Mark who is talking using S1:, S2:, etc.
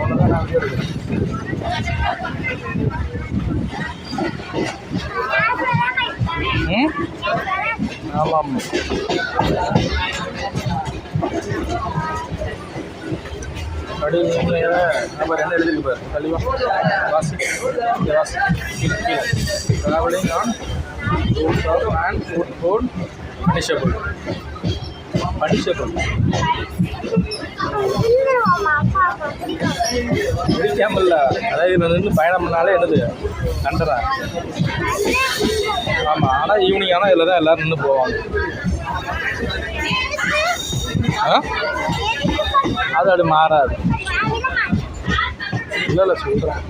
S1: ஒன்று தான் நான் இருக்கேன். ஆமாம். அப்படி நீங்கள் நம்ம என்ன எழுதிருக்கு பாரு கழிவா வாசி வாசி கீழே travelling on routes of and food food punishable பிடிக்காமல்ல, அதாவது இதில் நின்று பயணம் பண்ணாலே என்னது கண்டறேன். ஆமாம், ஆனால் ஈவினிங் ஆனால் இதில் தான் எல்லோரும் நின்று போவாங்க. அது அப்படி மாறாது. இல்லை சொல்கிறேன்.